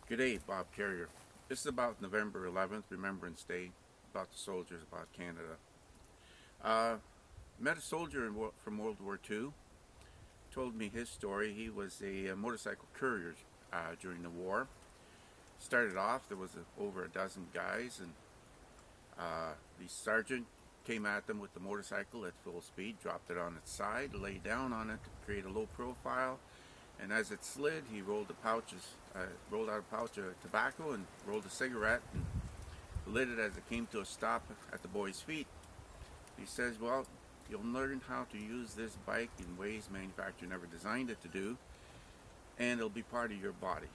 Good day, Bob Carrier. This is about November 11th, Remembrance Day, about the soldiers, about Canada. Met a soldier from World War II, told me his story. He was a motorcycle courier during the war. Started off, there was over a dozen guys, and the sergeant came at them with the motorcycle at full speed, dropped it on its side, lay down on it to create a low profile, and as it slid, he rolled rolled out a pouch of tobacco and rolled a cigarette and lit it as it came to a stop at the boy's feet. He says, well, you'll learn how to use this bike in ways manufacturer never designed it to do, and it'll be part of your body.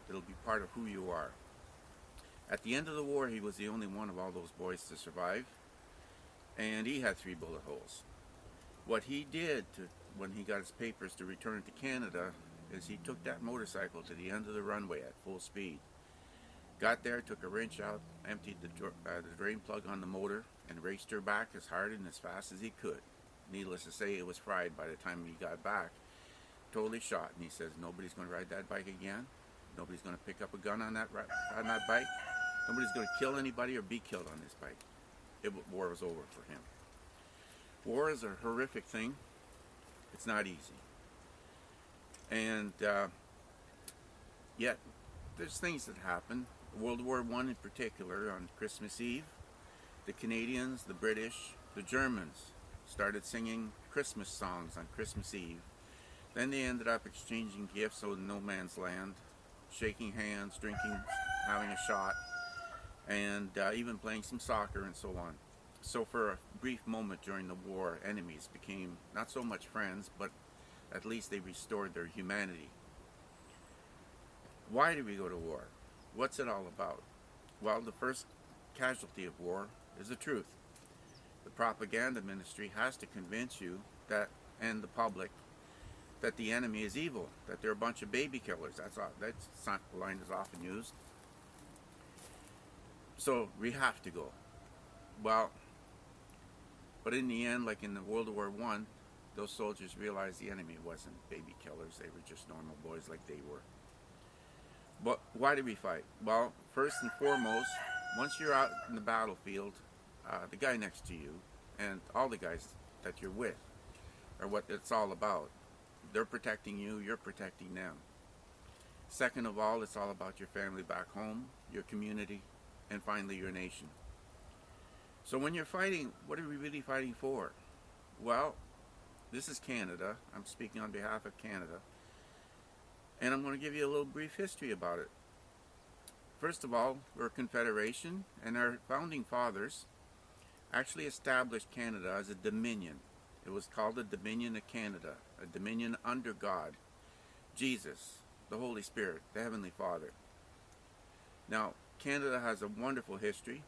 It'll be part of who you are. At the end of the war, he was the only one of all those boys to survive, and he had 3 bullet holes. What he did when he got his papers to return to Canada is he took that motorcycle to the end of the runway at full speed. Got there, took a wrench out, emptied the drain plug on the motor, and raced her back as hard and as fast as he could. Needless to say, it was fried by the time he got back. Totally shot. And he says, nobody's going to ride that bike again. Nobody's going to pick up a gun on that bike. Nobody's going to kill anybody or be killed on this bike. War was over for him. War is a horrific thing. It's not easy. And yet, there's things that happen. World War I in particular, on Christmas Eve, the Canadians, the British, the Germans started singing Christmas songs on Christmas Eve. Then they ended up exchanging gifts out in no man's land, shaking hands, drinking, having a shot, and even playing some soccer and so on. So for a brief moment during the war, enemies became not so much friends, but at least they restored their humanity. Why do we go to war? What's it all about? Well, the first casualty of war is the truth. The propaganda ministry has to convince you that, and the public, that the enemy is evil, that they're a bunch of baby killers. That's the line is often used. So we have to go. Well, but in the end, like in the World War I, those soldiers realized the enemy wasn't baby killers. They were just normal boys like they were. But why did we fight? Well, first and foremost, once you're out in the battlefield, the guy next to you and all the guys that you're with are what it's all about. They're protecting you, you're protecting them. Second of all, it's all about your family back home, your community, and finally your nation. So when you're fighting, what are we really fighting for? Well, this is Canada. I'm speaking on behalf of Canada. And I'm going to give you a little brief history about it. First of all, we're a confederation, and our founding fathers actually established Canada as a dominion. It was called the Dominion of Canada, a dominion under God, Jesus, the Holy Spirit, the Heavenly Father. Now, Canada has a wonderful history.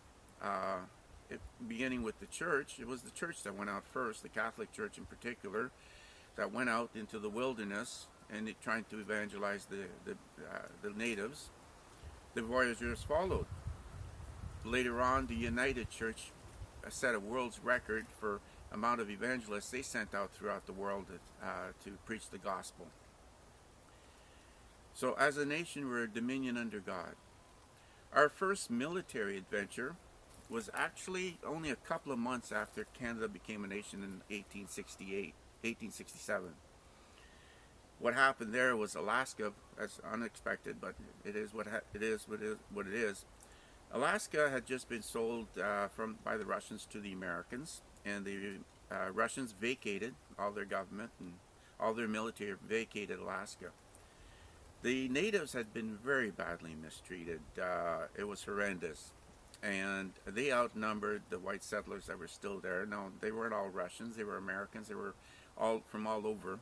Beginning with the church, it was the church that went out first, the Catholic Church in particular, that went out into the wilderness and trying to evangelize the natives. The voyagers followed. Later on, the United Church set a world's record for amount of evangelists they sent out throughout the world to preach the gospel. So as a nation, we're a dominion under God. Our first military adventure was actually only a couple of months after Canada became a nation in 1867. What happened there was Alaska, as unexpected, but it is what it is. Alaska had just been sold by the Russians to the Americans, and the Russians vacated all their government and all their military vacated Alaska. The natives had been very badly mistreated. It was horrendous. And they outnumbered the white settlers that were still there. Now, they weren't all Russians, they were Americans, they were all from all over.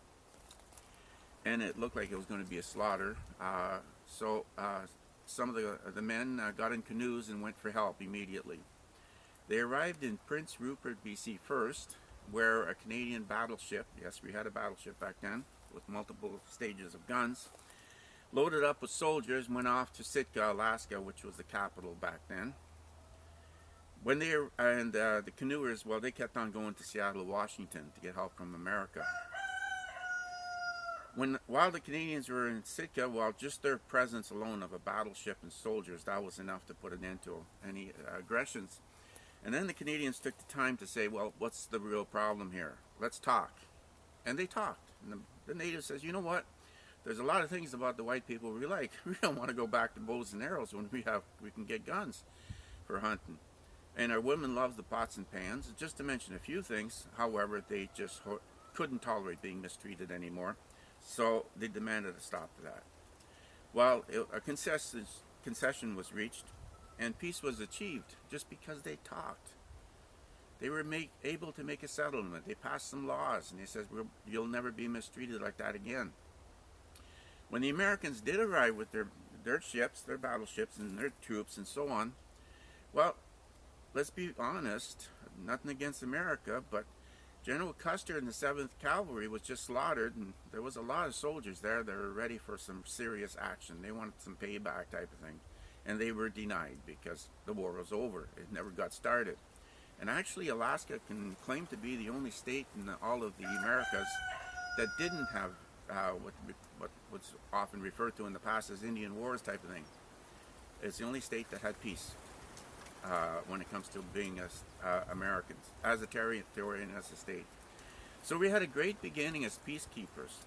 And it looked like it was going to be a slaughter. So some of the men got in canoes and went for help immediately. They arrived in Prince Rupert, BC first, where a Canadian battleship, yes, we had a battleship back then, with multiple stages of guns, loaded up with soldiers, went off to Sitka, Alaska, which was the capital back then. When the canoers, well, they kept on going to Seattle, Washington to get help from America. While the Canadians were in Sitka, well, just their presence alone of a battleship and soldiers, that was enough to put an end to any aggressions. And then the Canadians took the time to say, well, what's the real problem here? Let's talk. And they talked. And the native says, you know what? There's a lot of things about the white people we like. We don't want to go back to bows and arrows when we can get guns for hunting. And our women love the pots and pans. Just to mention a few things, however, they just couldn't tolerate being mistreated anymore. So they demanded a stop to that. Well, a concession was reached, and peace was achieved just because they talked. They were able to make a settlement. They passed some laws, and they said, you'll never be mistreated like that again. When the Americans did arrive with their ships, their battleships, and their troops, and so on, well, let's be honest, nothing against America, but General Custer and the 7th Cavalry was just slaughtered, and there was a lot of soldiers there that were ready for some serious action. They wanted some payback type of thing, and they were denied because the war was over. It never got started. And actually, Alaska can claim to be the only state in all of the Americas that didn't have what's often referred to in the past as Indian Wars type of thing. It's the only state that had peace when it comes to being Americans, as a territory and as a state. So we had a great beginning as peacekeepers.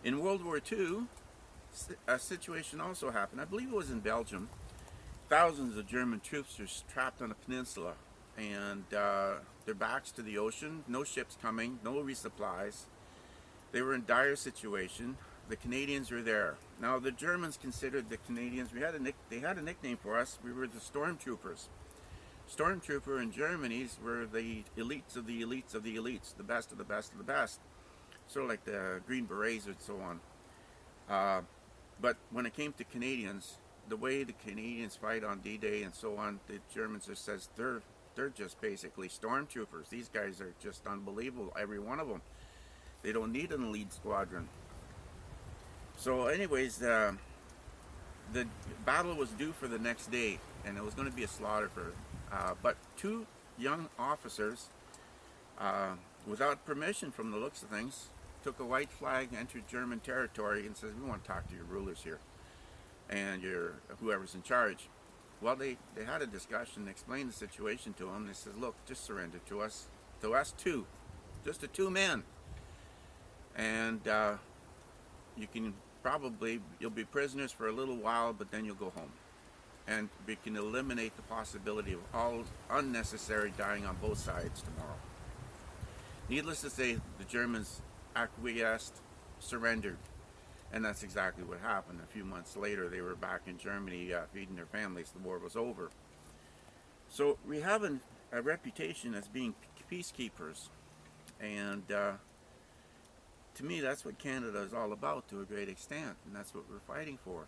In World War II, a situation also happened. I believe it was in Belgium. Thousands of German troops were trapped on a peninsula, and their backs to the ocean, no ships coming, no resupplies. They were in dire situation. The Canadians were there. Now the Germans considered the Canadians, they had a nickname for us. We were the stormtroopers. Stormtrooper in Germany were the elites of the elites of the elites, the best of the best of the best. Sort of like the Green Berets and so on. But when it came to Canadians, the way the Canadians fight on D-Day and so on, the Germans just says they're just basically stormtroopers. These guys are just unbelievable, every one of them. They don't need an elite squadron. So anyways, the battle was due for the next day, and it was going to be a slaughter but two young officers, without permission from the looks of things, took a white flag, entered German territory, and says, we want to talk to your rulers here and whoever's in charge. Well, they had a discussion, explained the situation to them. They said, look, just surrender to us two, just the two men. And you'll be prisoners for a little while, but then you'll go home. And we can eliminate the possibility of all unnecessary dying on both sides tomorrow. Needless to say, the Germans acquiesced, surrendered, and that's exactly what happened. A few months later, they were back in Germany feeding their families. The war was over. So we have a reputation as being peacekeepers, and to me, that's what Canada is all about to a great extent, and that's what we're fighting for.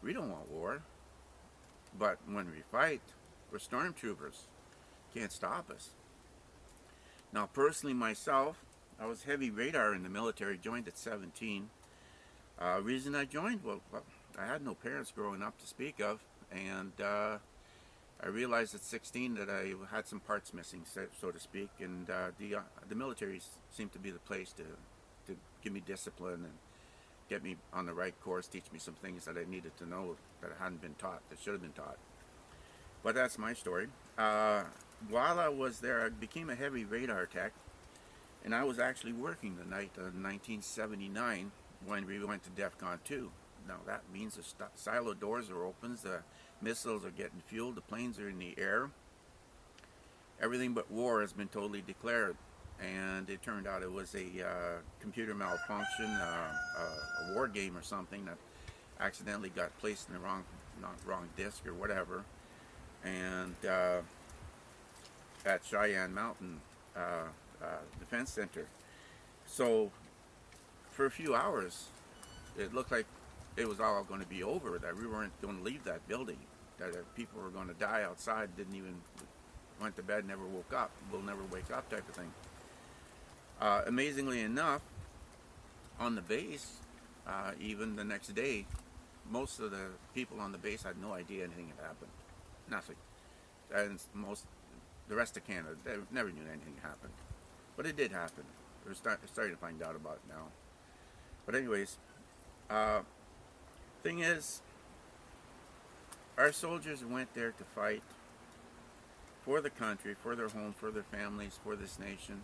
We don't want war, but when we fight, we're stormtroopers. Can't stop us. Now, personally, myself, I was heavy radar in the military, joined at 17. Reason I joined, well, I had no parents growing up to speak of, and I realized at 16 that I had some parts missing, so to speak, and the military seemed to be the place to give me discipline and get me on the right course, teach me some things that I needed to know that I hadn't been taught, that should have been taught. But that's my story. While I was there, I became a heavy radar tech, and I was actually working the night of 1979 when we went to DEFCON 2. Now that means the silo doors are open, the missiles are getting fueled, the planes are in the air. Everything but war has been totally declared. And it turned out it was a computer malfunction, a war game or something that accidentally got placed in the wrong disk or whatever. And at Cheyenne Mountain Defense Center. So for a few hours, it looked like it was all going to be over, that we weren't going to leave that building, that people were going to die outside, went to bed, never woke up, will never wake up type of thing. Amazingly enough, on the base, even the next day, most of the people on the base had no idea anything had happened. Nothing. And the rest of Canada, they never knew anything happened. But it did happen. We're starting to find out about it now. But anyways, uh, thing is, our soldiers went there to fight for the country, for their home, for their families, for this nation.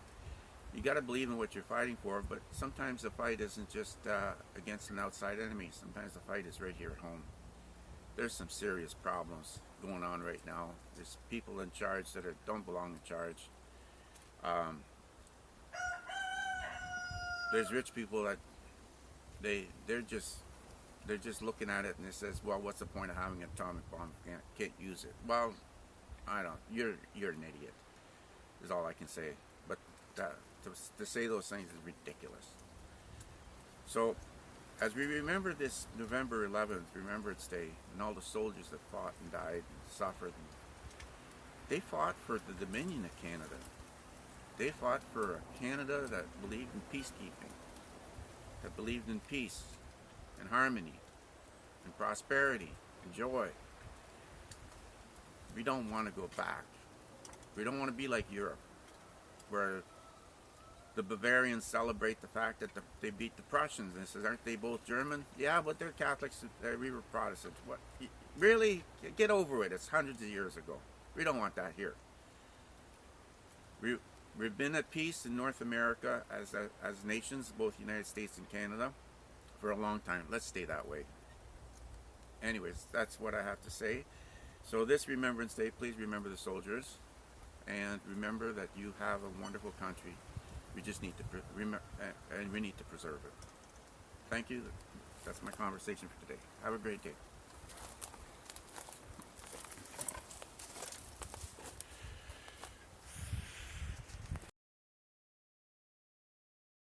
You got to believe in what you're fighting for, but sometimes the fight isn't just against an outside enemy. Sometimes the fight is right here at home. There's some serious problems going on right now. There's people in charge that don't belong in charge. Um, there's rich people that they're just looking at it and it says, well, what's the point of having an atomic bomb? Can't use it. Well, I don't. You're an idiot. Is all I can say. But to say those things is ridiculous. So, as we remember this November 11th, Remembrance Day, and all the soldiers that fought and died and suffered, they fought for the Dominion of Canada. They fought for a Canada that believed in peacekeeping, that believed in peace and harmony and prosperity and joy. We don't want to go back. We don't want to be like Europe, where the Bavarians celebrate the fact that they beat the Prussians. And says, aren't they both German? Yeah, but they're Catholics. We were Protestants. What? Really? Get over it. It's hundreds of years ago. We don't want that here. We've been at peace in North America as nations, both United States and Canada, for a long time. Let's stay that way. Anyways, that's what I have to say. So this Remembrance Day, please remember the soldiers, and remember that you have a wonderful country. We just need to and we need to preserve it. Thank you. That's my conversation for today. Have a great day.